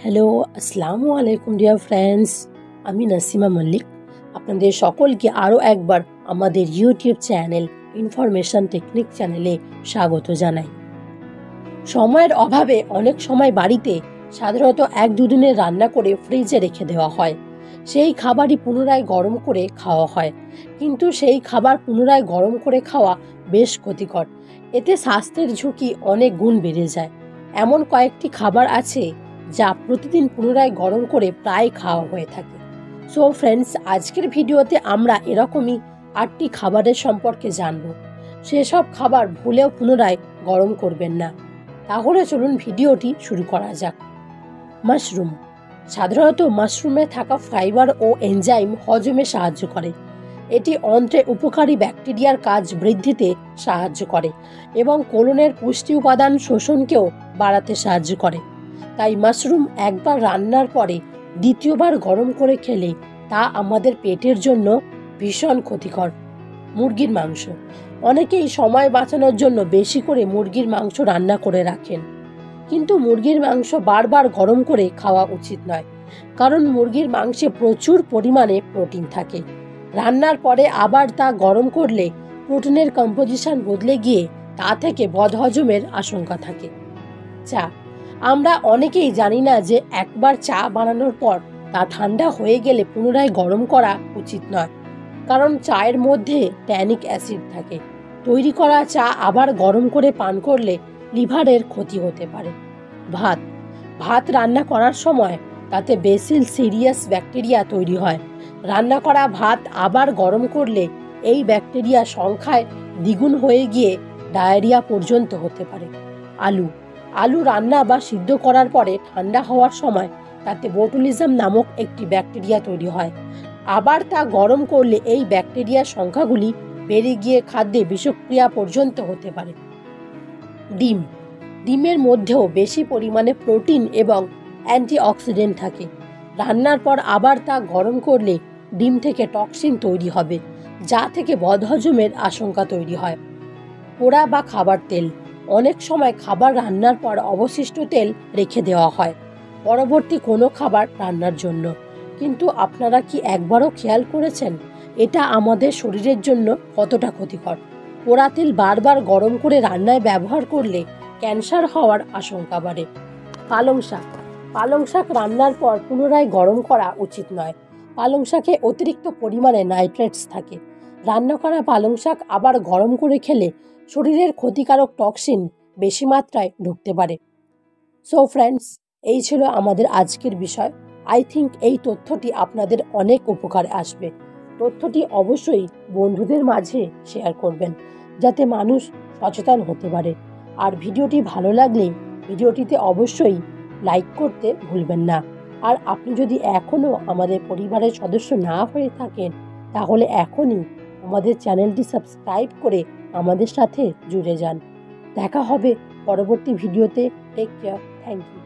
Hello, আসসালামু আলাইকুম dear friends. আমি নাসিমা মল্লিক আপনাদের সকলকে আরও একবার আমাদের ইউটিউব চ্যানেল ইনফরমেশন টেকনিক চ্যানেলে স্বাগত জানাই। সময়ের অভাবে অনেক সময় বাড়িতে সাধারণত 1-2 দিনের রান্না করে ফ্রিজে রেখে দেওয়া হয়। সেই খাবারই পুনরায় গরম করে খাওয়া হয়, কিন্তু সেই খাবার পুনরায় গরম করে খাওয়া বেশ ক্ষতিকর। এতে স্বাস্থ্যের ঝুঁকি অনেক গুণ বেড়ে যায়। এমন কয়েকটি খাবার আছে যা প্রতিদিন পুনরায় গরম করে প্রায় খাওয়া হয়ে থাকে। সো ফ্রেন্ডস, আজকের ভিডিওতে আমরা এরকমই 8টি খাবারের সম্পর্কে জানব। সেসব খাবার ভুলেও পুনরায় গরম করবেন না। তাহলে চলুন ভিডিওটি শুরু করা যাক। মাশরুম। সাধারণত মাশরুমে থাকা ফাইবার ও এনজাইম হজমে সাহায্য করে। এটি অন্ত্রে উপকারী ব্যাকটেরিয়ার কাজ বৃদ্ধিতে সাহায্য করে এবং কোলনের পুষ্টি উপাদান শোষণকেও বাড়াতে সাহায্য করে। তাই মাশরুম একবার রান্নার পরে দ্বিতীয়বার গরম করে খেলে তা আমাদের পেটের জন্য ভীষণ ক্ষতিকর। মুরগির মাংস। অনেকেই সময় বাঁচানোর জন্য বেশি করে মুরগির মাংস রান্না করে রাখেন, কিন্তু মুরগির মাংস বারবার গরম করে খাওয়া উচিত নয়, কারণ মুরগির মাংসে প্রচুর পরিমাণে প্রোটিন থাকে। রান্নার পরে আবার তা গরম করলে প্রোটিনের কম্পোজিশন বদলে গিয়ে তা থেকে বদহজমের আশঙ্কা থাকে। চা। আমরা অনেকেই জানি না যে একবার চা বানানোর পর তা ঠান্ডা হয়ে গেলে পুনরায় গরম করা উচিত নয়, কারণ চায়ের মধ্যে ট্যানিক অ্যাসিড থাকে। তৈরি করা চা আবার গরম করে পান করলে লিভারের ক্ষতি হতে পারে। ভাত। ভাত রান্না করার সময় তাতে বেসিল সিরিয়াস ব্যাকটেরিয়া তৈরি হয়। রান্না করা ভাত আবার গরম করলে এই ব্যাকটেরিয়া সংখ্যায় দ্বিগুণ হয়ে গিয়ে ডায়রিয়া পর্যন্ত হতে পারে। আলু। আলু রান্না বা সিদ্ধ করার পরে ঠান্ডা হওয়ার সময় তাতে বোটুলিজম নামক একটি ব্যাকটেরিয়া তৈরি হয়। আবার তা গরম করলে এই ব্যাকটেরিয়ার সংখ্যাগুলি বেড়ে গিয়ে খাদ্যে বিষক্রিয়া পর্যন্ত হতে পারে। ডিম। ডিমের মধ্যেও বেশি পরিমাণে প্রোটিন এবং অ্যান্টিঅক্সিডেন্ট থাকে। রান্নার পর আবার তা গরম করলে ডিম থেকে টক্সিন তৈরি হবে, যা থেকে বদহজমের আশঙ্কা তৈরি হয়। পোড়া বা খাবার তেল। অনেক সময় খাবার রান্নার পর অবশিষ্ট তেল রেখে দেওয়া হয় পরবর্তী কোনো খাবার রান্নার জন্য, কিন্তু আপনারা কি একবারও খেয়াল করেছেন এটা আমাদের শরীরের জন্য কতটা ক্ষতিকর? পোড়া তেল বারবার গরম করে রান্নায় ব্যবহার করলে ক্যান্সার হওয়ার আশঙ্কা বাড়ে। পালং শাক। পালং শাক রান্নার পর পুনরায় গরম করা উচিত নয়। পালং শাকে অতিরিক্ত পরিমাণে নাইট্রেটস থাকে। রান্না করা পালং শাক আবার গরম করে খেলে শরীরের ক্ষতিকারক টক্সিন বেশি মাত্রায় ঢুকতে পারে। সো ফ্রেন্ডস, এই ছিল আমাদের আজকের বিষয়। আই থিঙ্ক এই তথ্যটি আপনাদের অনেক উপকারে আসবে। তথ্যটি অবশ্যই বন্ধুদের মাঝে শেয়ার করবেন, যাতে মানুষ সচেতন হতে পারে। আর ভিডিওটি ভালো লাগলে ভিডিওটিতে অবশ্যই লাইক করতে ভুলবেন না। আর আপনি যদি এখনও আমাদের পরিবারের সদস্য না হয়ে থাকেন, তাহলে এখনই আমাদের চ্যানেলটি সাবস্ক্রাইব করে আমাদের সাথে জুড়ে যান। দেখা হবে পরবর্তী ভিডিওতে। Take care. Thank you.